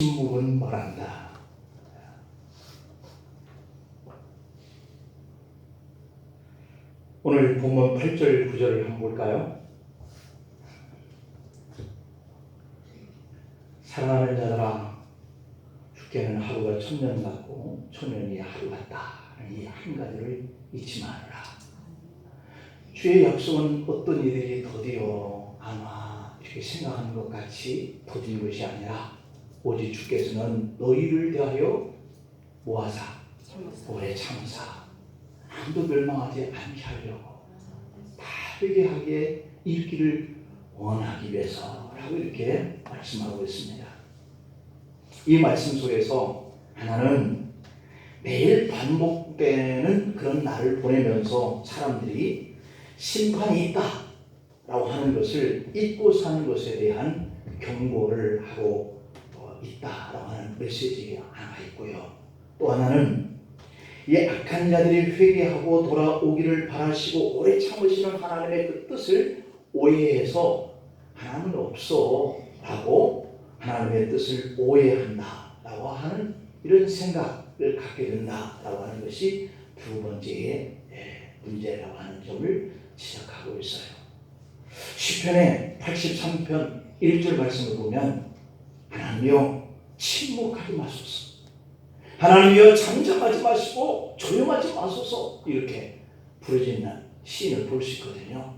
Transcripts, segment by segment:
침묵은 말한다. 오늘 본문 8절 9절을 한번 볼까요? 사랑하는 자들아, 주께는 하루가 천년 같고 천년이 하루 같다. 이 한 가지를 잊지 말아라. 주의 약속은 어떤 이들이 더디어 아마 이렇게 생각하는 것 같이 더딘 것이 아니라 오직 주께서는 너희를 대하여 모아사 오래 참으사 아무도 멸망하지 않게 하려고 다 회개하게 일기를 원하기 위해서라고 이렇게 말씀하고 있습니다. 이 말씀 속에서 하나는 매일 반복되는 그런 날을 보내면서 사람들이 심판이 있다라고 하는 것을 잊고 사는 것에 대한 경고를 하고 있다라고 하는 메시지가 하나 있고요. 또 하나는 이 악한 자들이 회개하고 돌아오기를 바라시고 오래 참으시는 하나님의 그 뜻을 오해해서 하나님은 없어 라고 하나님의 뜻을 오해한다라고 하는 이런 생각을 갖게 된다라고 하는 것이 두 번째의 문제라고 하는 점을 지적하고 있어요. 시편의 83편 1절 말씀을 보면 하나님이여 침묵하지 마소서, 하나님이여 잠잠하지 마시고 조용하지 마소서, 이렇게 부르짖는 시인을 볼 수 있거든요.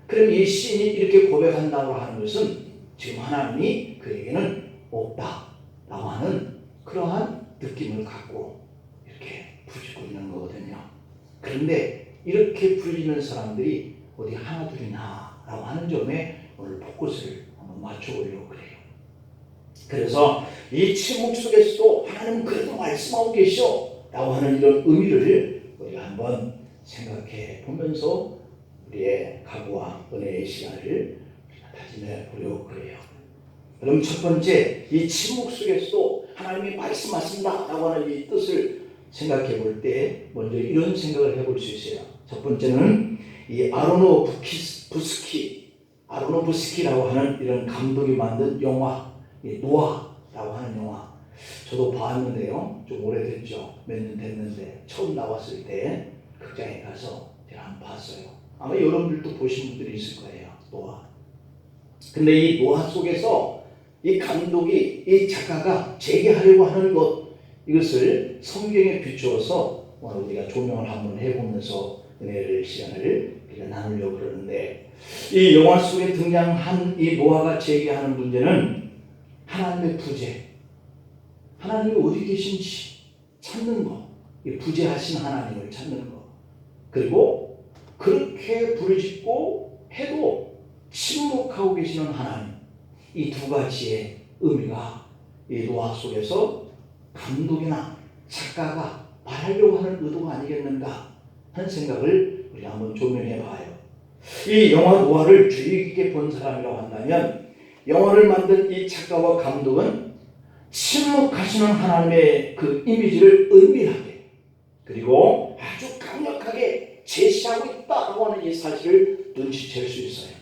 그럼 이 시인이 이렇게 고백한다고 하는 것은 지금 하나님이 그에게는 없다라고 하는 그러한 느낌을 갖고 이렇게 부르짖고 있는 거거든요. 그런데 이렇게 부르짖는 사람들이 어디 하나둘이나라고 하는 점에 오늘 포커스를 한번 맞춰보려고 그래요. 그래서 이 침묵 속에서도 하나님은 그래도 말씀하고 계셔 라고 하는 이런 의미를 우리가 한번 생각해 보면서 우리의 각오와 은혜의 시간을 다짐해 보려고 그래요. 그럼 첫 번째, 이 침묵 속에서도 하나님이 말씀하신다 라고 하는 이 뜻을 생각해 볼 때 먼저 이런 생각을 해볼 수 있어요. 첫 번째는 이 아로노부스키라고 하는 이런 감독이 만든 영화, 노아라고 하는 영화, 저도 봤는데요. 좀 오래됐죠. 몇 년 됐는데 처음 나왔을 때 극장에 가서 제가 한번 봤어요. 아마 여러분들도 보신 분들이 있을 거예요. 노아. 근데 이 노아 속에서 이 감독이, 이 작가가 재개하려고 하는 것, 이것을 성경에 비추어서 오늘 우리가 조명을 한번 해보면서 은혜를 시간을 우리가 나누려고 그러는데, 이 영화 속에 등장한 이 노아가 제기하는 문제는 하나님의 부재, 하나님이 어디 계신지 찾는 것, 이 부재하신 하나님을 찾는 것, 그리고 그렇게 부르짖고 해도 침묵하고 계시는 하나님, 이 두 가지의 의미가 이 노아 속에서 감독이나 작가가 말하려고 하는 의도가 아니겠는가 하는 생각을 우리가 한번 조명해 봐요. 이 영화 노아를 주의 깊게 본 사람이라고 한다면 영화를 만든 이 작가와 감독은 침묵하시는 하나님의 그 이미지를 은밀하게 그리고 아주 강력하게 제시하고 있다고 하는 이 사실을 눈치챌 수 있어요.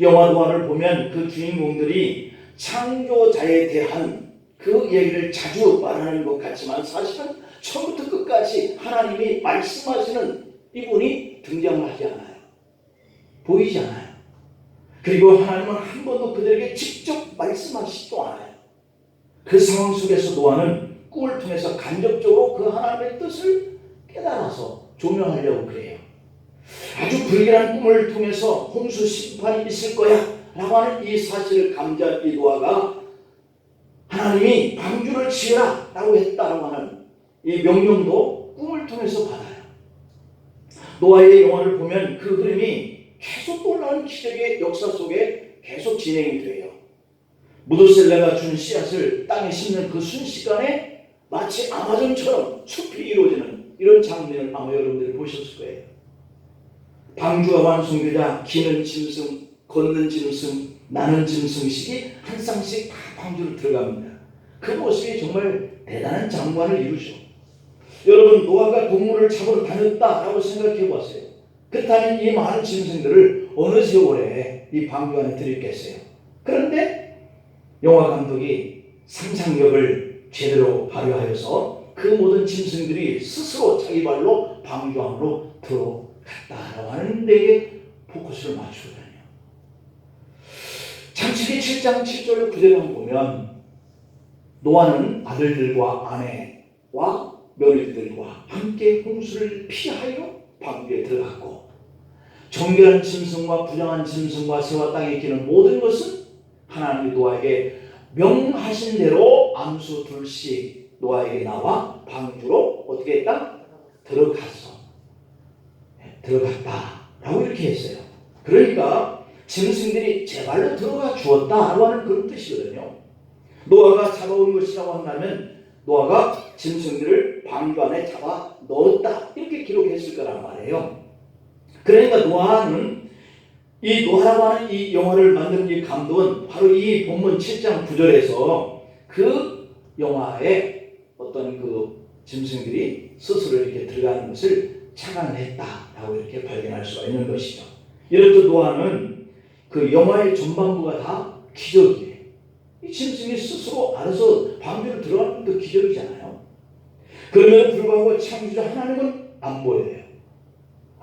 영화 노아를 보면 그 주인공들이 창조자에 대한 그 얘기를 자주 말하는 것 같지만 사실은 처음부터 끝까지 하나님이 말씀하시는 이분이 등장을 하지 않아요. 보이지 않아요. 그리고 하나님은 한 번도 그들에게 직접 말씀하시지도 않아요. 그 상황 속에서 노아는 꿈을 통해서 간접적으로 그 하나님의 뜻을 깨달아서 조명하려고 그래요. 아주 불길한 꿈을 통해서 홍수 심판이 있을 거야 라고 하는 이 사실을 감지한 이 노아가 하나님이 방주를 지으라 라고 했다라고 하는 이 명령도 꿈을 통해서 받아요. 노아의 영화를 보면 그 흐름이 계속 놀라운 기적의 역사 속에 계속 진행이 돼요. 무드셀라가 준 씨앗을 땅에 심는 그 순식간에 마치 아마존처럼 숲이 이루어지는 이런 장면을 아마 여러분들이 보셨을 거예요. 방주가 완성되자 기는 짐승, 걷는 짐승, 나는 짐승씩이 한 쌍씩 다 방주로 들어갑니다. 그 모습이 정말 대단한 장관을 이루죠. 여러분, 노아가 동물을 잡으러 다녔다라고 생각해 보세요. 그렇다면 이 많은 짐승들을 어느 세월에 이 방주 안에 들였겠어요. 그런데 영화 감독이 상상력을 제대로 발휘하여서 그 모든 짐승들이 스스로 자기 발로 방주 안으로 들어갔다라고 하는 데에 포커스를 맞추거든요. 창세기 7장 7절 9절을 보면 노아는 아들들과 아내와 며느리들과 함께 홍수를 피하여 방주에 들어갔고, 정결한 짐승과 부정한 짐승과 새와 땅에 기는 모든 것은 하나님이 노아에게 명하신 대로 암수 둘씩 노아에게 나와 방주로 어떻게 했다? 들어갔다라고 이렇게 했어요. 그러니까 짐승들이 제 발로 들어가 주었다라고 하는 그런 뜻이거든요. 노아가 잡아온 것이라고 한다면 노아가 짐승들을 방주 안에 잡아 넣었다 이렇게 기록했을 거란 말이에요. 그러니까 노아는 이 노아라고 하는 이 영화를 만든 이 감독은 바로 이 본문 7장 9절에서 그 영화에 어떤 그 짐승들이 스스로 이렇게 들어가는 것을 착안했다라고 이렇게 발견할 수가 있는 것이죠. 이렇듯 노아는 그 영화의 전반부가 다 기적이에요. 이 짐승이 스스로 알아서 방주로 들어가는 것도 기적이잖아요. 그럼에도 불구하고 창조주 하나님은 안 보여요.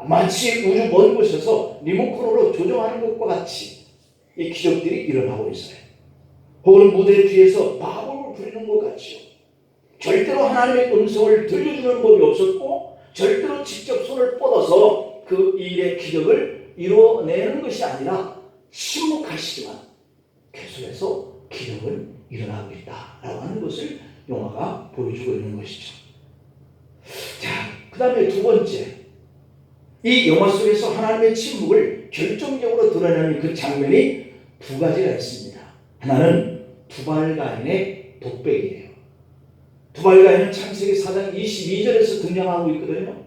마치 우주 먼 곳에서 리모컨으로 조정하는 것과 같이 이 기적들이 일어나고 있어요. 혹은 무대 뒤에서 마법을 부리는 것 같이요. 절대로 하나님의 음성을 들려주는 법이 없었고 절대로 직접 손을 뻗어서 그 일의 기적을 이뤄내는 것이 아니라 침묵하시지만 계속해서 기적은 일어나고 있다라고 하는 것을 영화가 보여주고 있는 것이죠. 자, 그 다음에 두 번째, 이 영화 속에서 하나님의 침묵을 결정적으로 드러내는 그 장면이 두 가지가 있습니다. 하나는 두발가인의 독백이에요. 두발가인은 창세기 4장 22절에서 등장하고 있거든요.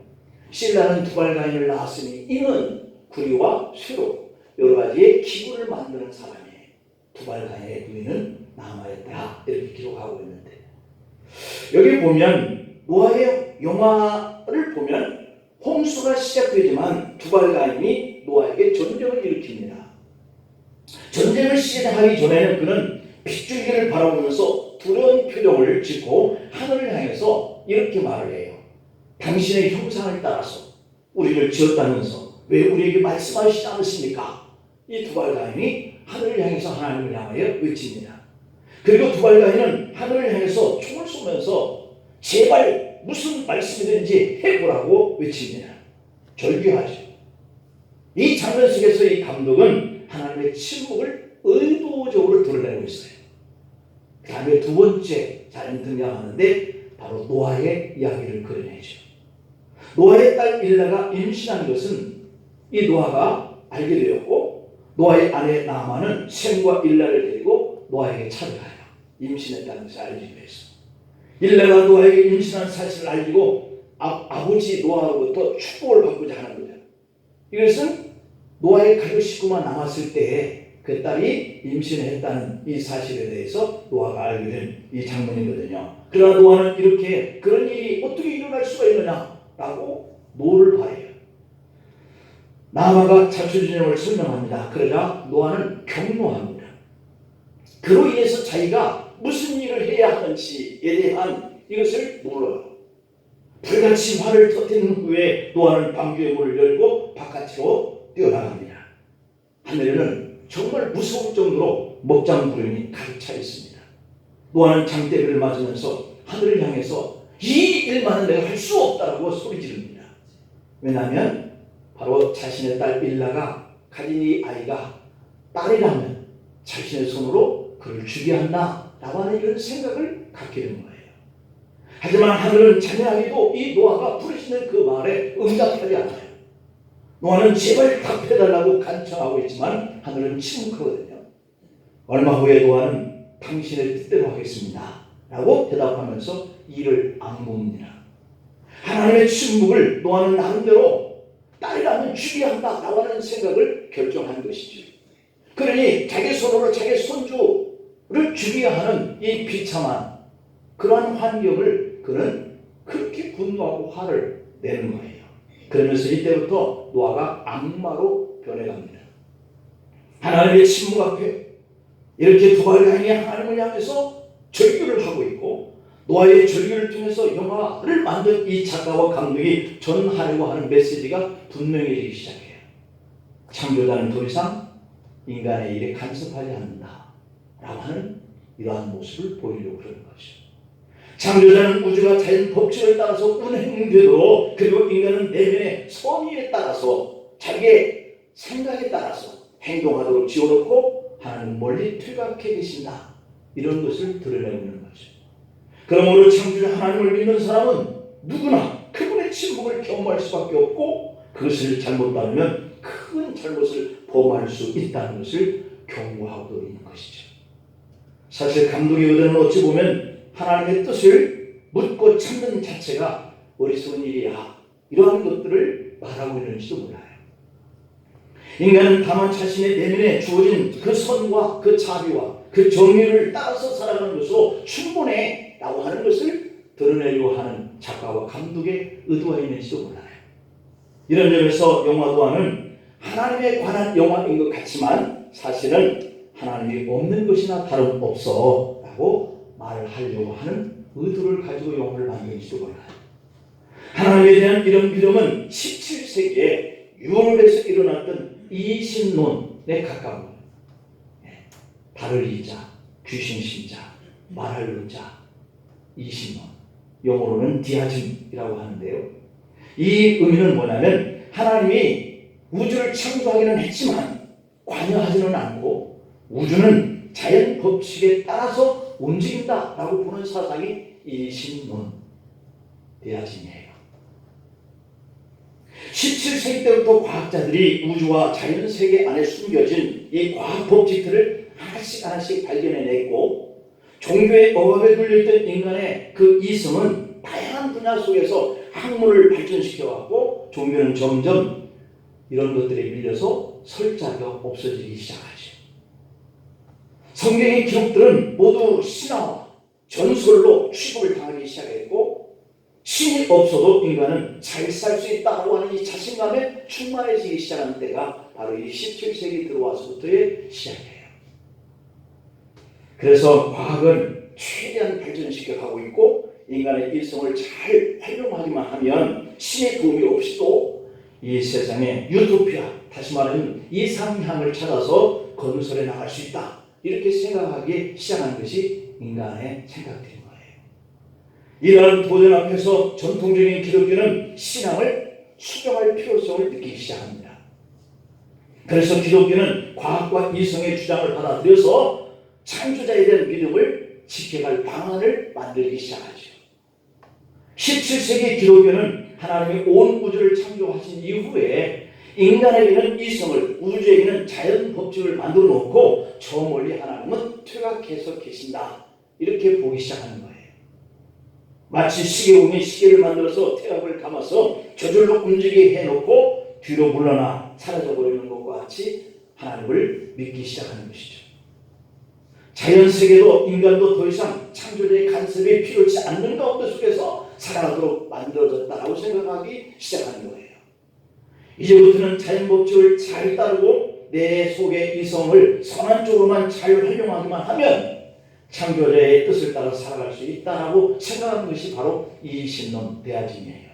신라는 두발가인을 낳았으니 이는 구리와 쇠로 여러 가지의 기구를 만드는 사람이에요. 두발가인의 부인은 나아마였다 이렇게 기록하고 있는데, 여기 보면 노아의 영화를 보면 홍수가 시작되지만 두발가인이 노아에게 전쟁을 일으킵니다. 전쟁을 시작하기 전에는 그는 빗줄기를 바라보면서 두려운 표정을 짓고 하늘을 향해서 이렇게 말을 해요. 당신의 형상을 따라서 우리를 지었다면서 왜 우리에게 말씀하시지 않으십니까? 이 두발가인이 하늘을 향해서 하나님을 향하여 외칩니다. 그리고 두발가인은 하늘을 향해서 총을 쏘면서 제발 무슨 말씀이든지 해보라고 외칩니다. 절규하죠. 이 장면 속에서 이 감독은 하나님의 침묵을 의도적으로 드러내고 있어요. 그 다음에 두 번째 장면 등장하는데 바로 노아의 이야기를 그려내죠. 노아의 딸 일라가 임신한 것은 이 노아가 알게 되었고, 노아의 아내 나아만은 셈과 일라를 데리고 노아에게 찾아가요. 임신했다는 것을 알기 위해서. 일라가 노아에게 임신한 사실을 알고 아버지 노아로부터 축복을 받고자 하는 거예요. 이것은 노아의 가족 식구만 남았을 때에 그 딸이 임신했다는 이 사실에 대해서 노아가 알게 된 이 장면이거든요. 그러나 노아는 이렇게 그런 일이 어떻게 일어날 수가 있느냐라고 노를 바래요. 나아마가 자초지종을 설명합니다. 그러자 노아는 경노합니다. 그로 인해서 자기가 무슨 일을 해야 하는지에 대한 이것을 몰라요. 불같이 화를 터뜨린 후에 노아는 방주의 문을 열고 바깥으로 뛰어나갑니다. 하늘에는 정말 무서울 정도로 먹장불ion이 가득 차 있습니다. 노아는 장대비를 맞으면서 하늘을 향해서 이 일만은 내가 할 수 없다라고 소리 지릅니다. 왜냐하면 바로 자신의 딸 일라가 가진 이 아이가 딸이라면 자신의 손으로 그를 죽게 한다라고 하는 이런 생각을 갖게 된 거예요. 하지만 하늘은 잔인하게도 이 노아가 부르시는 그 말에 응답하지 않아요. 노아는 제발 답해달라고 간청하고 있지만 하늘은 침묵하거든요. 얼마 후에 노아는 당신의 뜻대로 하겠습니다 라고 대답하면서 이를 악물습니다. 하나님의 침묵을 노아는 나름대로 딸이라면 죽여야 한다라고 하는 생각을 결정한 것이죠. 그러니 자기 손으로 자기 손주를 죽여야 하는 이 비참한 그러한 환경을 그는 그렇게 분노하고 화를 내는 거예요. 그러면서 이때부터 노아가 악마로 변해갑니다. 하나님의 침묵 앞에 이렇게 두발가인이 하나님을 향해서 절규를 하고 있고, 노아의 절규를 통해서 영화를 만든 이 작가와 감독이 전하려고 하는 메시지가 분명해지기 시작해요. 창조자는 더 이상 인간의 일에 간섭하지 않는다 라고 하는 이러한 모습을 보이려고 그러는 거죠. 창조자는 우주가 자연 법칙을 따라서 운행되도록, 그리고 인간은 내면의 선의에 따라서 자기의 생각에 따라서 행동하도록 지어놓고 하나님은 멀리 퇴각해 계신다, 이런 것을 드러내고 있는 거죠. 그러므로 창조자 하나님을 믿는 사람은 누구나 그분의 침묵을 경험할 수밖에 없고, 그것을 잘못 따르면 큰 잘못을 범할 수 있다는 것을 경고하고 있는 것이죠. 사실 감독의 의도는 어찌 보면 하나님의 뜻을 묻고 찾는 자체가 어리석은 일이야, 이러한 것들을 말하고 있는지도 몰라요. 인간은 다만 자신의 내면에 주어진 그 선과 그 자비와 그 정의를 따라서 살아가는 것으로 충분해 라고 하는 것을 드러내려고 하는 작가와 감독의 의도가 있는지도 몰라요. 이런 점에서 영화 도안은 하나님에 관한 영화인 것 같지만 사실은 하나님이 없는 것이나 다름없어 라고 말을 하려고 하는 의도를 가지고 영화를 만드는지도 몰라요. 하나님에 대한 이런 믿음은 17세기에 유럽에서 일어났던 이신론에 가까운, 달을 이자, 귀신 신자, 말할 의자, 이신론, 영어로는 디아즘이라고 하는데요. 이 의미는 뭐냐면 하나님이 우주를 창조하기는 했지만 관여하지는 않고 우주는 자연 법칙에 따라서 움직인다라고 보는 사상이 이신론, 디아즘이에요. 17세기 때부터 과학자들이 우주와 자연 세계 안에 숨겨진 이 과학 법칙들을 하나씩 발견해냈고, 종교의 억압에 눌려있던 인간의 그 이성은 다양한 분야 속에서 학문을 발전시켜왔고, 종교는 점점 이런 것들에 밀려서 설 자리가 없어지기 시작하죠. 성경의 기록들은 모두 신화와 전설로 취급을 당하기 시작했고, 신이 없어도 인간은 잘 살 수 있다고 하는 이 자신감에 충만해지기 시작한 때가 바로 이 17세기 들어와서부터의 시작이에요. 그래서 과학은 최대한 발전시켜 가고 있고, 인간의 일성을 잘 활용하기만 하면 신의 도움이 없이도 이 세상에 유토피아, 다시 말하면 이상향을 찾아서 건설해 나갈 수 있다, 이렇게 생각하기 시작한 것이 인간의 생각들인 거예요. 이러한 도전 앞에서 전통적인 기독교는 신앙을 수정할 필요성을 느끼기 시작합니다. 그래서 기독교는 과학과 이성의 주장을 받아들여서 창조자에 대한 믿음을 지켜갈 방안을 만들기 시작하죠. 17세기 기독교는 하나님이 온 우주를 창조하신 이후에 인간에게는 이성을, 우주에게는 자연 법칙을 만들어 놓고 저 멀리 하나님은 퇴각해서 계신다, 이렇게 보기 시작하는 거예요. 마치 시계공이 시계를 만들어서 태엽을 감아서 저절로 움직이게 해놓고 뒤로 물러나 사라져버리는 것과 같이 하나님을 믿기 시작하는 것이죠. 자연세계도 인간도 더 이상 창조자의 간섭이 필요치 않는 가운데 속에서 살아가도록 만들어졌다고 생각하기 시작하는 거예요. 이제부터는 자연 법칙을 잘 따르고 내 속의 이성을 선한 쪽으로만 잘 활용하기만 하면 창조자의 뜻을 따라 살아갈 수 있다라고 생각하는 것이 바로 이신론, 디아즘이에요.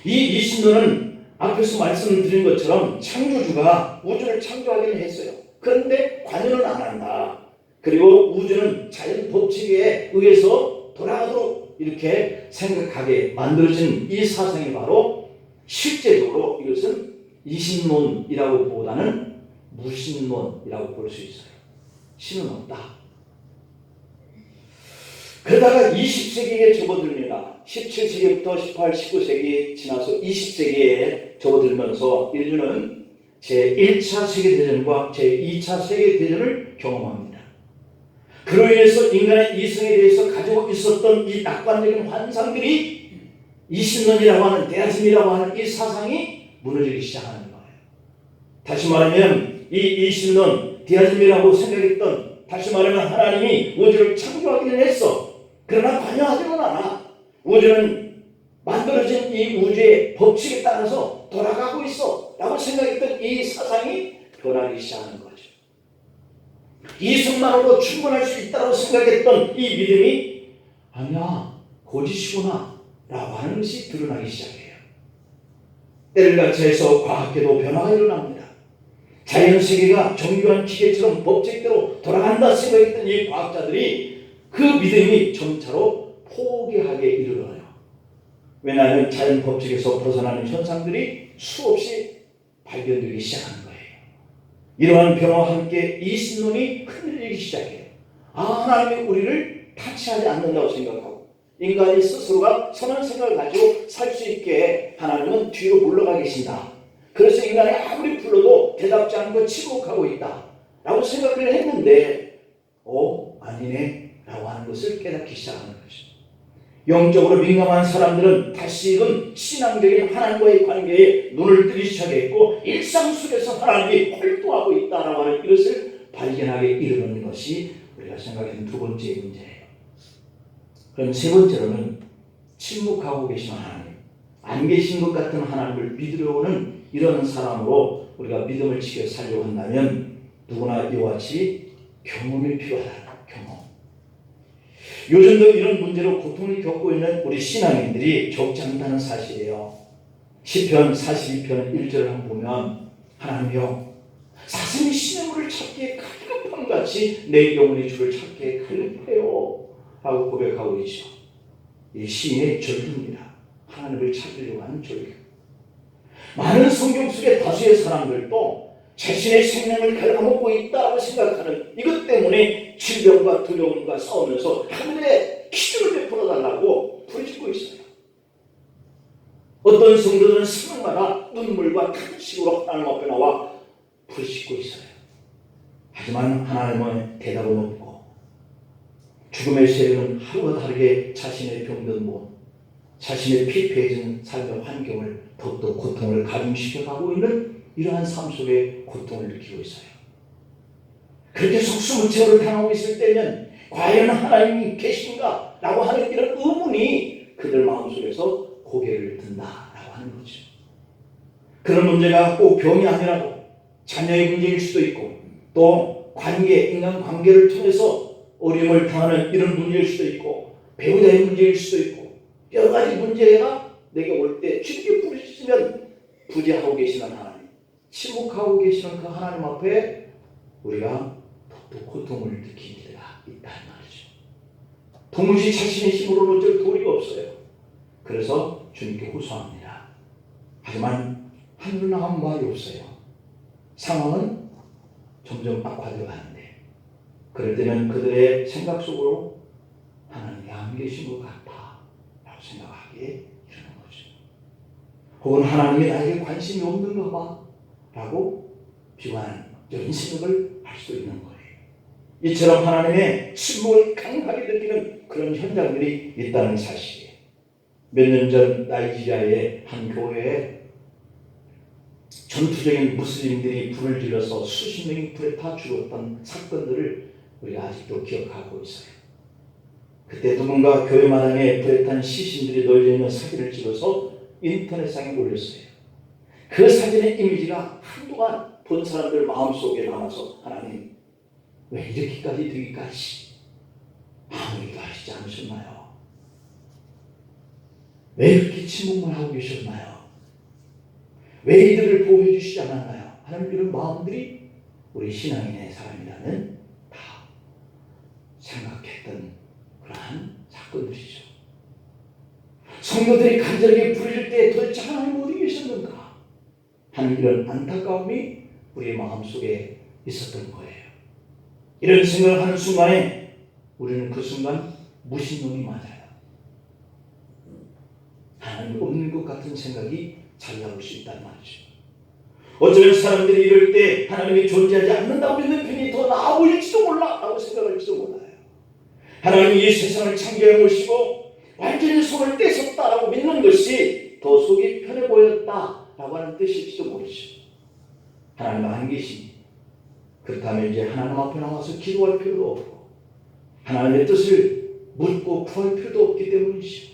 이 이신론은 앞에서 말씀드린 것처럼 창조주가 우주를 창조하기는 했어요. 그런데 관여는 안 한다. 그리고 우주는 자연 법칙에 의해서 돌아가도록 이렇게 생각하게 만들어진 이 사상이 바로 실제적으로 이것은 이신론이라고 보다는 무신론이라고 볼 수 있어요. 신은 없다. 그러다가 20세기에 접어듭니다. 17세기부터 18, 19세기 지나서 20세기에 접어들면서 인류는 제1차 세계대전과 제2차 세계대전을 경험합니다. 그로 인해서 인간의 이성에 대해서 가지고 있었던 이 낙관적인 환상들이 이신론이라고 하는, 데아즘이라고 하는 이 사상이 무너지기 시작하는 거예요. 다시 말하면 이 이신론, 디아즘이라고 생각했던, 다시 말하면 하나님이 우주를 창조하기는 했어. 그러나 관여하지는 않아. 우주는 만들어진 이 우주의 법칙에 따라서 돌아가고 있어 라고 생각했던 이 사상이 변하기 시작하는 거죠. 이성만으로 충분할 수 있다고 생각했던 이 믿음이 아니야, 거짓이구나 라고 하는 것이 드러나기 시작해요. 때를 같이해서 과학계도 변화가 일어납니다. 자연세계가 정교한 기계처럼 법칙대로 돌아간다 생각했던 이 과학자들이 그 믿음이 점차로 포기하게 이르러요. 왜냐하면 자연 법칙에서 벗어나는 현상들이 수없이 발견되기 시작하는 거예요. 이러한 변화와 함께 이 신론이 흔들리기 시작해요. 하나님이 우리를 타치하지 않는다고 생각하고 인간이 스스로가 선한 생각을 가지고 살 수 있게 하나님은 뒤로 물러가 계신다. 그래서 인간이 아무리 불러도 대답지 않고 침묵하고 있다 라고 생각을 했는데 아니네 라고 하는 것을 깨닫기 시작하는 거죠. 영적으로 민감한 사람들은 다시금 신앙적인 하나님과의 관계에 눈을 뜨기 시작했고 일상 속에서 하나님이 활동하고 있다라고 하는 이것을 발견하게 이르는 것이 우리가 생각하는 두 번째 문제예요. 그럼 세 번째로는 침묵하고 계신 하나님, 안 계신 것 같은 하나님을 믿으려는 이런 사람으로 우리가 믿음을 지켜 살려고 한다면 누구나 이와 같이 경험이 필요하다. 경험. 요즘도 이런 문제로 고통을 겪고 있는 우리 신앙인들이 적지 않다는 사실이에요. 시편 42편 1절을 한번 보면 하나님이여 사슴이 시냇물을 찾기에 갈급함같이 내 영혼이 주를 찾기에 갈급해요 라고 고백하고 있죠. 이 시인의 절규입니다. 하나님을 찾으려고 하는 절규. 많은 성경 속의 다수의 사람들도 자신의 생명을 갉아먹고 있다고 생각하는 이것 때문에 질병과 두려움과 싸우면서 하늘에 기도를 베풀어달라고 부르짖고 있어요. 어떤 성도들은 생명마다 눈물과 탄식으로 하나님 앞에 나와 부르짖고 있어요. 하지만 하나님은 대답은 없고 죽음의 세력은 하루가 다르게 자신의 병든 몸, 자신의 피폐해진 삶의 환경을 더욱더 고통을 가중시켜 가고 있는 이러한 삶 속에 고통을 느끼고 있어요. 그렇게 속수무책으로 당하고 있을 때면 과연 하나님이 계신가? 라고 하는 이런 의문이 그들 마음속에서 고개를 든다라고 하는 거죠. 그런 문제가 꼭 병이 아니라도 자녀의 문제일 수도 있고 또 인간관계를 통해서 어려움을 당하는 이런 문제일 수도 있고 배우자의 문제일 수도 있고 여러 가지 문제가 내게 올 때 주님께 부르짖으면 부재하고 계시는 하나님, 침묵하고 계시는 그 하나님 앞에 우리가 더욱더 고통을 느낄 때가 있다는 말이죠. 도무지 자신의 힘으로는 어쩔 도리가 없어요. 그래서 주님께 호소합니다. 하지만 하늘은 아무 말이 없어요. 상황은 점점 악화되어 가는데 그럴 때는 그들의 생각 속으로 하나님이 안 계신 것 같다 라고 생각하기에 이르는 거죠. 혹은 하나님이 나에게 관심이 없는가 봐 라고 비관하는 이런 생각을 할 수 있는 거예요. 이처럼 하나님의 침묵을 강하게 느끼는 그런 현장들이 있다는 사실이에요. 몇 년 전 나이지리아의 한 교회에 전투적인 무슬림들이 불을 질러서 수십 명이 불에 타 죽었던 사건들을 우리가 아직도 기억하고 있어요. 그때 누군가 교회 마당에 불에 탄 시신들이 널려 있는 사진을 찍어서 인터넷상에 올렸어요. 그 사진의 이미지가 한동안 본 사람들 마음속에 남아서 하나님 왜 이렇게까지 되기까지 아무 일도 하시지 않으셨나요? 왜 이렇게 침묵만 하고 계셨나요? 왜 이들을 보호해 주시지 않았나요? 하는 이런 마음들이 우리 신앙인의 사람이라면 다 생각했던 그러한 사건들이죠. 성도들이 간절하게 부르실 때 도대체 하나님 어디 계셨는가 하는 이런 안타까움이 우리의 마음속에 있었던 거예요. 이런 생각을 하는 순간에 우리는 그 순간 무신론이 맞아요. 하나님 없는 것 같은 생각이 잘 나올 수 있단 말이죠. 어쩌면 사람들이 이럴 때 하나님이 존재하지 않는다고 믿는 편이 더 나아 보일지도 몰라 라고 생각할지도 몰라요. 하나님이 이 세상을 창조해 놓으시고 완전히 손을 떼셨다라고 믿는 것이 더 속이 편해 보였다라고 하는 뜻일지도 모르죠. 하나님 안 계시니 그렇다면 이제 하나님 앞에 나와서 기도할 필요도 없고 하나님의 뜻을 묻고 구할 필요도 없기 때문이죠.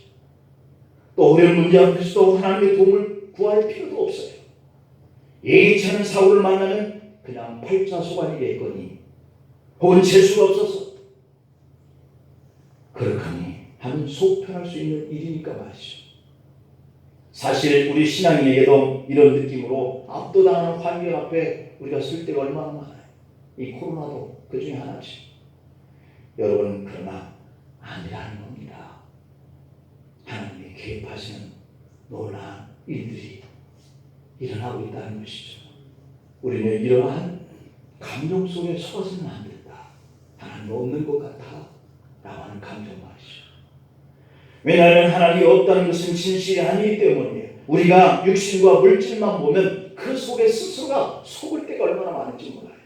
또 어려운 문제 앞에서도 하나님의 도움을 구할 필요도 없어요. 예기치 않은 사고를 만나면 그냥 팔자소관이겠거니 혹은 재수가 없어서 그렇거니 하면 속 편할 수 있는 일이니까 말이죠. 사실 우리 신앙인에게도 이런 느낌으로 압도당하는 환경 앞에 우리가 설 때가 얼마나 많아요. 이 코로나도 그 중에 하나지. 여러분, 그러나 아니라는 겁니다. 하나님이 개입하시는 놀라운 일들이 일어나고 있다는 것이죠. 우리는 이러한 감정 속에 속아서는 안 된다. 하나님 없는 것 같아 라고 하는 감정 말이죠. 왜냐하면 하나님이 없다는 것은 진실이 아니기 때문이에요. 우리가 육신과 물질만 보면 그 속에 스스로가 속을 때가 얼마나 많은지 몰라요.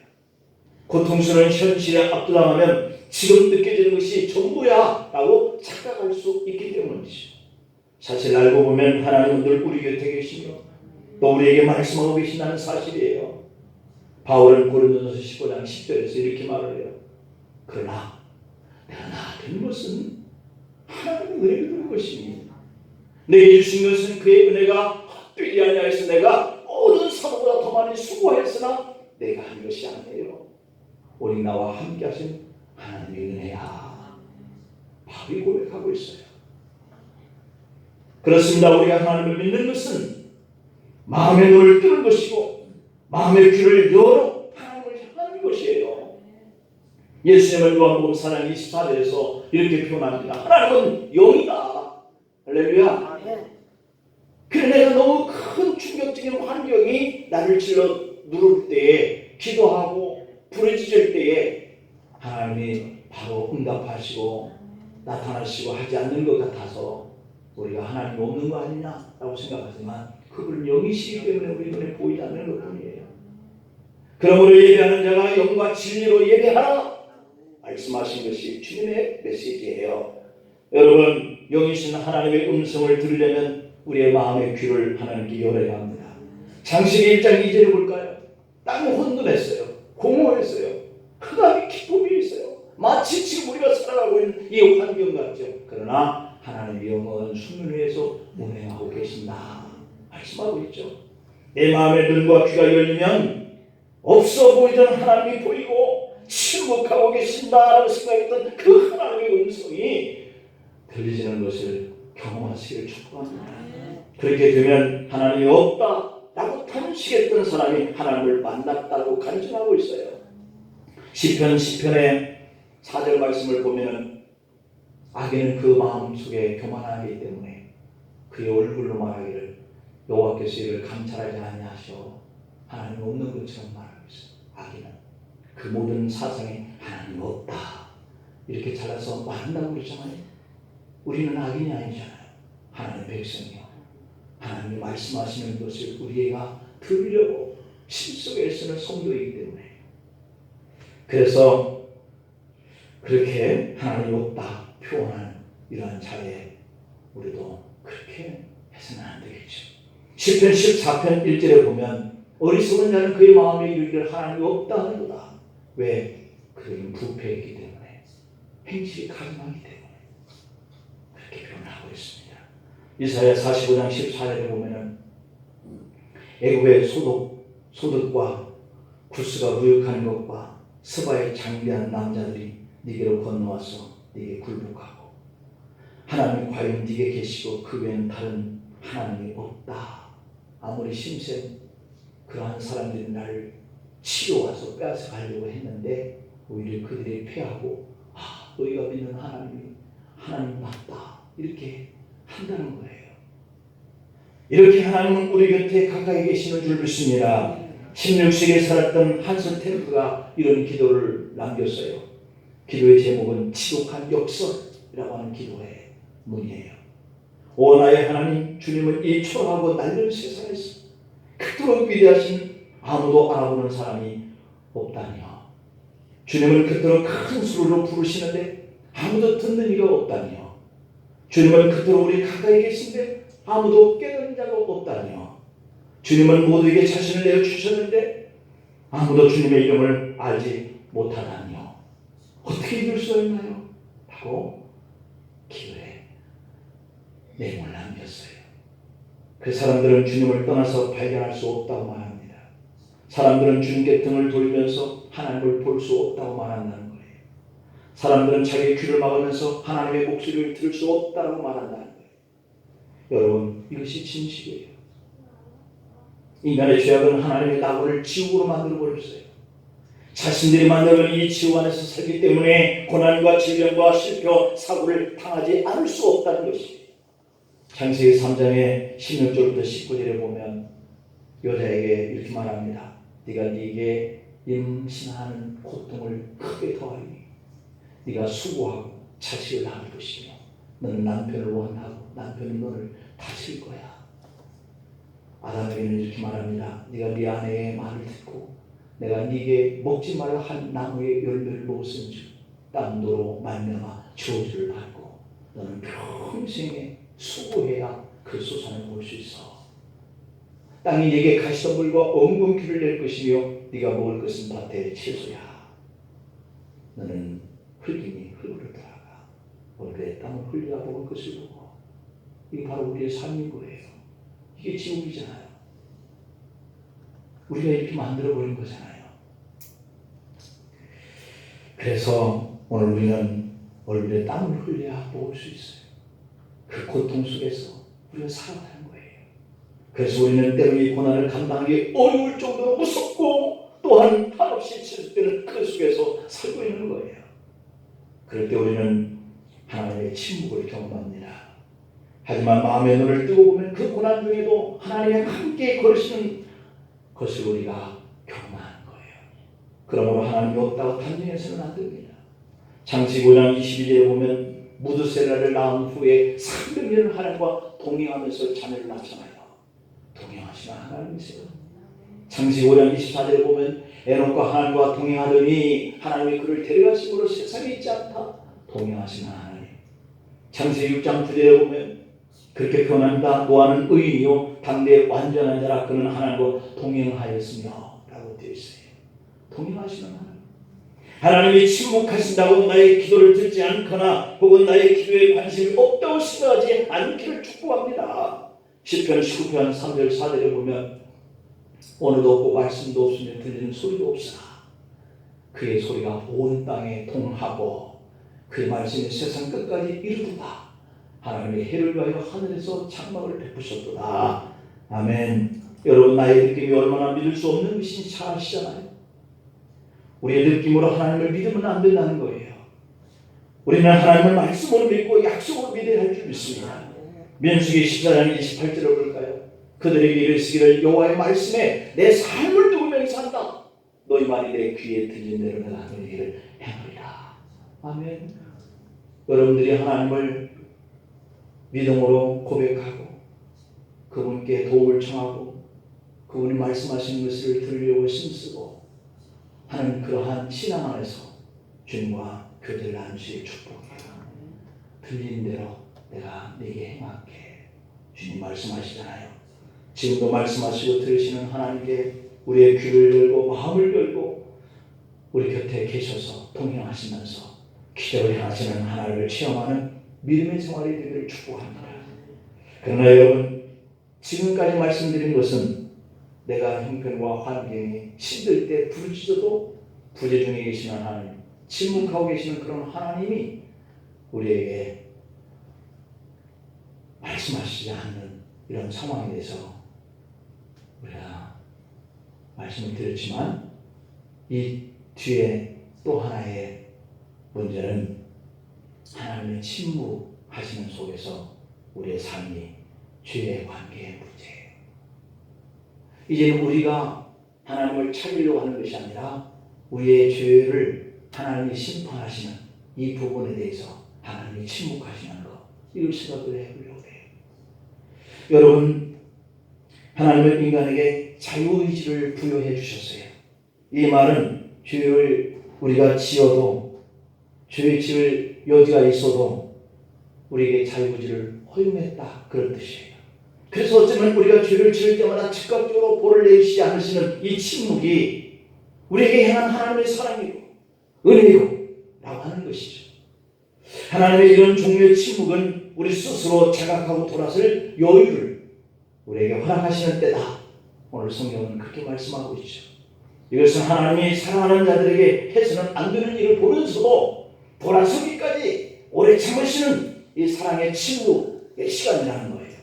고통스러운 현실에 압도당하면 지금 느껴지는 것이 전부야 라고 착각할 수 있기 때문이죠. 사실 알고 보면 하나님은 늘 우리 곁에 계시며 또 우리에게 말씀하고 계신다는 사실이에요. 바울은 고린도전서 15장 10절에서 이렇게 말을 해요. 그러나 내가 나된 것은 하나님의 은혜를 주는 것이니 내게 주신 것은 그의 은혜가 헛되지 아니하여서 내가 모든 사도보다 더 많이 수고했으나 내가 한 것이 아니에요. 오직 나와 함께 하신 하나님의 은혜야. 바울이 고백하고 있어요. 그렇습니다. 우리가 하나님을 믿는 것은 마음의 눈을 뜨는 것이고 마음의 귀를 열어 하나님을 향하는 것이에요. 예수님은 요한복음 4장 24절에서 이렇게 표현합니다. 하나님은 영이다. 할렐루야. 그래 내가 너무 큰 충격적인 환경이 나를 질러 누를 때에 기도하고 부르짖을 때에 하나님이 바로 응답하시고 나타나시고 하지 않는 것 같아서 우리가 하나님이 없는 거 아니냐라고 생각하지만 그분은 영이시기 때문에 우리 눈에 보이지 않는 것뿐이에요. 그러므로 예배하는 자가 영과 진리로 예배하라 말씀하신 것이 주님의 메시지예요. 여러분, 영이신 하나님의 음성을 들으려면 우리의 마음의 귀를 하나님께 열어야 합니다. 창세기 1장 2절을 볼까요? 땅이 혼돈했어요. 공허했어요. 흑암이 기쁨이 있어요. 마치 지금 우리가 살아가고 있는 이 환경 같죠. 그러나 하나님의 영은 수면 위에서 운행하고 계신다 말씀하고 있죠. 내 마음의 눈과 귀가 열리면 없어 보이던 하나님이 보이고 침묵하고 계신다라고 생각했던 그 하나님의 음성이 들리지는 것을 경험하시기를 축복합니다. 그렇게 되면 하나님이 없다라고 탄식했던 사람이 하나님을 만났다고 간증하고 있어요. 시편의 4절 말씀을 보면 악인은 그 마음속에 교만하기 때문에 그의 얼굴로 말하기를 여호와께서 이를 감찰하지 아니하셔 하나님 없는 것처럼 말하고 있어요. 악인은 그 모든 사상에 하나님 없다 이렇게 잘라서 말한다고 그러잖아요. 우리는 악인이 아니잖아요. 하나님 백성이요. 하나님이 말씀하시는 것을 우리가 들으려고 심속에 애쓰는 성도이기 때문에 그래서 그렇게 하나님이 없다 표현하는 이러한 자리에 우리도 그렇게 해서는 안 되겠죠. 시편 14편 1절에 보면 어리석은 자는 그의 마음에 이르기를 하나님이 없다 하는구나. 왜? 그들은 부패했기 때문에 행실이 가증하기 때문에 그렇게 표현하고 있습니다. 이사야 45장 14절에 보면은 애굽의 소득과 구스가 무역하는 것과 스바의 장대한 남자들이 네게로 건너와서 네게 굴복하고 하나님이 과연 네게 계시고 그 외에는 다른 하나님이 없다. 아무리 심센 그러한 사람들이 나를 치러와서 빼앗아 가려고 했는데 오히려 그들이 패하고 너희가 믿는 하나님 맞다 이렇게 한다는 거예요. 이렇게 하나님은 우리 곁에 가까이 계시는 줄 믿습니다. 16세기에 살았던 한슨 템프가 이런 기도를 남겼어요. 기도의 제목은 지독한 역설이라고 하는 기도의 문이에요. 오 나의 하나님, 주님은 이 초라하고 낡은 세상에서 그토록 위대하신 아무도 알아보는 사람이 없다니요. 주님은 그토록 큰 소리로 부르시는데 아무도 듣는 이가 없다니요. 주님은 그토록 우리 가까이 계신데 아무도 깨닫는 자가 없다니요. 주님은 모두에게 자신을 내어주셨는데 아무도 주님의 이름을 알지 못하다니요. 어떻게 이럴 수가 있나요? 라고 기도에 내용을 남겼어요. 그 사람들은 주님을 떠나서 발견할 수 없다고 말합니다. 사람들은 주님께 등을 돌리면서 하나님을 볼 수 없다고 말한다는 거예요. 사람들은 자기의 귀를 막으면서 하나님의 목소리를 들을 수 없다고 말한다는 거예요. 여러분, 이것이 진실이에요. 인간의 죄악은 하나님의 낙원을 지옥으로 만들어 버렸어요. 자신들이 만들어낸 이 지옥 안에서 살기 때문에 고난과 질병과 실패와 사고를 당하지 않을 수 없다는 것이에요. 창세기 3장의 16절부터 19절에 보면 여자에게 이렇게 말합니다. 네가 네게 임신하는 고통을 크게 더하니 네가 수고하고 자식을 낳을 것이며 너는 남편을 원하고 남편은 너를 다칠 거야. 아담에게는 이렇게 말합니다. 네가 네 아내의 말을 듣고 내가 네게 먹지 말라 한 나무의 열매를 먹었은즉 땅도로 말미암아 저주를 받고 너는 평생에 수고해야 그 소산을 볼 수 있어. 땅이 네게 가시덤불과 엉겅퀴를 낼 것이며 네가 먹을 것은 밭의 채소야. 너는 흙이니 흙으로 돌아가. 오늘의 땅을 흘려 먹을 것을 보고. 이게 바로 우리의 삶인 거예요. 이게 지옥이잖아요. 우리가 이렇게 만들어버린 거잖아요. 그래서 오늘 우리는 얼굴에 땀을 흘려야 먹을 수 있어요. 그 고통 속에서 우리가 살아가는 거예요. 그래서 우리는 때로 이 고난을 감당하기 어려울 정도로 무섭고 또한 한없이 치솟되는 그 속에서 살고 있는 거예요. 그럴 때 우리는 하나님의 침묵을 경험합니다. 하지만 마음의 눈을 뜨고 보면 그 고난 중에도 하나님의 함께 걸으시는 것을 우리가 경험하는 거예요. 그러므로 하나님이 없다고 단정해서는 안 됩니다. 창세기 5장 22절에 보면 무드셀라를 낳은 후에 300년을 하나님과 동행하면서 자녀를 낳잖아요. 동행하시는 하나님이세요. 창세기 5장 24절에 보면 에녹과 하나님과 동행하더니 하나님이 그를 데려가심으로 세상에 있지 않다. 동행하시는 하나님. 창세기 6장 9절에 보면 그렇게 표현합니다. 노아는 의인이요 당대의 완전한 자라 그는 하나님과 동행하였으며 라고 되어 있어요. 동행하시는 하나님. 하나님이 침묵하신다고 나의 기도를 듣지 않거나 혹은 나의 기도에 관심이 없다고 생각하지 않기를 축복합니다. 시편 19편 3절 4절에 보면 오늘도 없고 말씀도 없으며 들리는 소리도 없으나 그의 소리가 온 땅에 통하고 그의 말씀이 세상 끝까지 이르도다. 하나님의 해를 위하여 하늘에서 장막을 베푸셨도다. 아멘. 여러분, 나의 느낌이 얼마나 믿을 수 없는 것인지 잘 아시잖아요. 우리의 느낌으로 하나님을 믿으면 안 된다는 거예요. 우리는 하나님을 말씀으로 믿고 약속으로 믿어야 할 줄 믿습니다. 민수기 14장 28절을 볼까요? 그들에게 이르시기를 여호와의 말씀에 내 삶을 두고 맹세한다. 너희 말이 내 귀에 들린 대로 내가 너희에게 행하리라. 아멘. 여러분들이 하나님을 믿음으로 고백하고 그분께 도움을 청하고 그분이 말씀하시는 것을 들으려고 힘쓰고 하는 그러한 신앙 안에서 주님과 교제를 나누시길 축복해요. 들린 대로 내가 네게 행할게. 주님 말씀하시잖아요. 지금도 말씀하시고 들으시는 하나님께 우리의 귀를 열고 마음을 열고 우리 곁에 계셔서 동행하시면서 기적을 행하시는 하나님을 체험하는 믿음의 생활이 되기를 축복합니다. 그러나 여러분, 지금까지 말씀드린 것은 내가 형편과 환경이 힘들 때 부르짖어도 부재 중에 계시는 하나님, 침묵하고 계시는 그런 하나님이 우리에게 말씀하시지 않는 이런 상황에 대해서 우리가 말씀을 드렸지만 이 뒤에 또 하나의 문제는 하나님의 침묵하시는 속에서 우리의 삶이 죄의 관계의 문제예요. 이제는 우리가 하나님을 찾으려고 하는 것이 아니라 우리의 죄를 하나님이 심판하시는 이 부분에 대해서 하나님이 침묵하시는 것, 이걸 생각을 해보려고 해요. 여러분, 하나님은 인간에게 자유의지를 부여해 주셨어요. 이 말은 죄를 우리가 지어도 죄의 지을 여지가 있어도 우리에게 자유의지를 허용했다, 그런 뜻이에요. 그래서 어쩌면 우리가 죄를 지을 때마다 즉각적으로 벌을 내리시지 않으시는 이 침묵이 우리에게 행한 하나님의 사랑이고 은혜고 라고 하는 것이죠. 하나님의 이런 종류의 침묵은 우리 스스로 자각하고 돌아설 여유를 우리에게 허락하시는 때다. 오늘 성경은 그렇게 말씀하고 있죠. 이것은 하나님이 사랑하는 자들에게 해서는 안 되는 일을 보면서도 돌아서기까지 오래 참으시는 이 사랑의 친구의 시간이라는 거예요.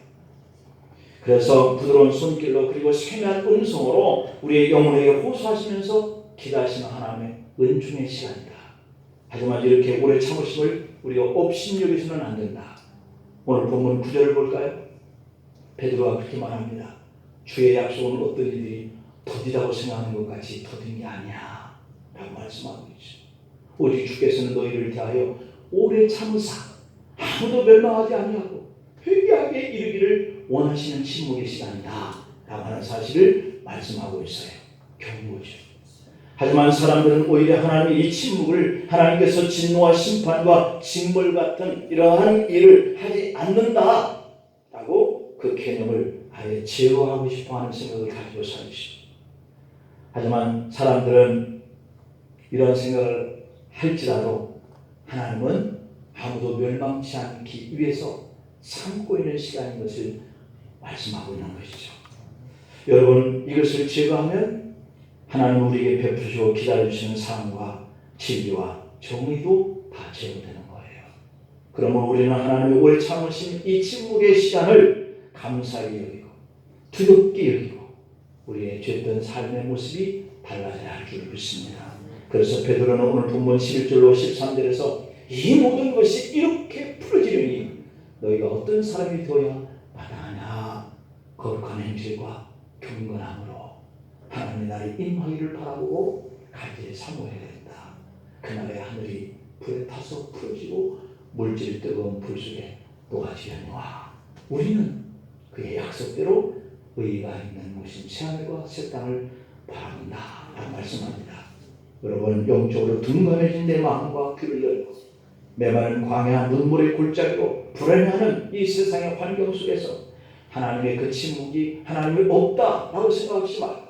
그래서 부드러운 손길로 그리고 세미한 음성으로 우리의 영혼에게 호소하시면서 기다리시는 하나님의 은총의 시간이다. 하지만 이렇게 오래 참으심을 우리가 업신여기서는 안 된다. 오늘 본문 9절을 볼까요? 베드로가 그렇게 말합니다. 주의 약속은 어떤 이들이 더디다고 생각하는 것 같이 더딘 게 아니야 라고 말씀하고 있죠. 오직 주께서는 너희를 대하여 오래 참으사 아무도 멸망하지 아니하고 회개하게 이르기를 원하시는 침묵의 시간이다 라고 하는 사실을 말씀하고 있어요. 경고죠. 하지만 사람들은 오히려 하나님의 이 침묵을 하나님께서 진노와 심판과 징벌 같은 이러한 일을 하지 않는다 라고 그 개념을 아예 제어하고 싶어하는 생각을 가지고 살죠. 하지만 사람들은 이런 생각을 할지라도 하나님은 아무도 멸망치 않기 위해서 참고 있는 시간인 것을 말씀하고 있는 것이죠. 여러분, 이것을 제거하면 하나님 우리에게 베푸시고 기다려주시는 사랑과 진리와 정의도 다 제거되는 거예요. 그러면 우리는 하나님의 오래 참으신 이 침묵의 시간을 감사히 여기고 두렵게 여기고 우리의 죄된 삶의 모습이 달라져야 할 줄 믿습니다. 그래서 베드로는 오늘 본문 11절로 13절에서 이 모든 것이 이렇게 풀어지려니 너희가 어떤 사람이 되어야 마땅하냐. 거룩한 행실과 경건함으로 하나님의 날이 임하기를 바라보고 갈대에 사모해야 된다. 그날의 하늘이 불에 타서 풀어지고 물질 뜨거운 불 속에 녹아지려니와 우리는 그의 약속대로 의의가 있는 모신 새하늘과 새 땅을 바라본다 라고 말씀합니다. 여러분, 영적으로 둔감해진 내 마음과 귀를 열고 메마른 광야 눈물의 골짜기로 불안해하는 이 세상의 환경 속에서 하나님의 그 침묵이 하나님이 없다라고 생각하지 말고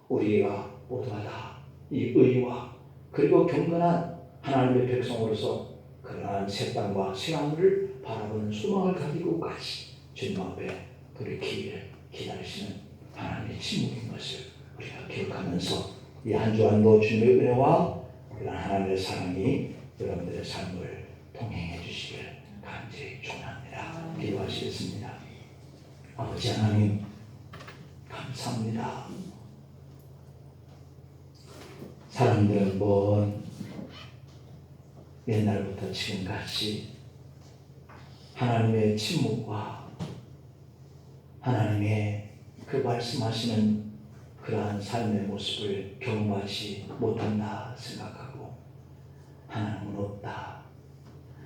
우리가 모두가 다 이 의와 그리고 경건한 하나님의 백성으로서 그러한 새 땅과 새 하늘을 바라보는 소망을 가지고 같이 주님 앞에 돌이키기를 기다리시는 하나님의 침묵인 것을 우리가 기억하면서 이 한 주 한도 주님의 은혜와 그런 하나님의 사랑이 여러분들의 삶을 동행해 주시길 간절히 축원합니다. 기도하시겠습니다. 아버지 하나님, 감사합니다. 사람들은 먼 옛날부터 지금까지 하나님의 침묵과 하나님의 그 말씀하시는 그러한 삶의 모습을 경험하지 못한다 생각하고 하나님은 없다.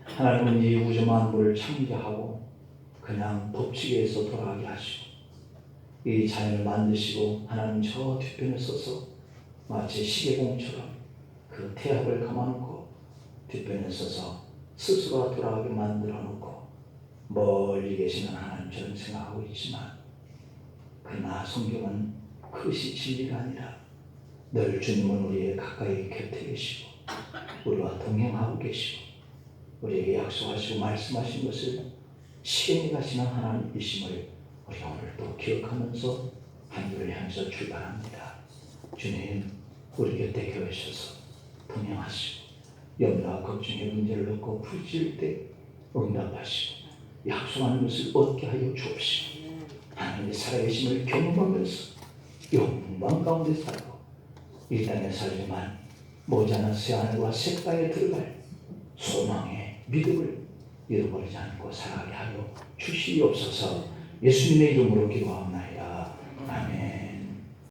하나님은 이 우주 만물을 창조하고 그냥 법칙에서 돌아가게 하시고 이 자연을 만드시고 하나님 저 뒤편에 서서 마치 시계공처럼 그 태양을 감아놓고 뒤편에 서서 스스로가 돌아가게 만들어 놓고 멀리 계시는 하나님처럼 생각하고 있지만 그러나 성경은 그것이 진리가 아니라 늘 주님은 우리의 가까이 곁에 계시고 우리와 동행하고 계시고 우리에게 약속하시고 말씀하신 것을 실행해 가시는 하나님이심을 우리가 오늘 또 기억하면서 한 주를 향해서 출발합니다. 주님, 우리 곁에 계셔서 동행하시고 염려와 걱정의 문제를 놓고 부딪힐 때 응답하시고 약속하는 것을 얻게 하여 주옵시고 하나님의 살아계심을 경험하면서 영광 가운데 살고 이 땅에 살지만 모자란 새하늘과 새 땅에 들어갈 소망의 믿음을 잃어버리지 않고 살아가게 하여 주시옵소서. 예수님의 이름으로 기도하옵나이다.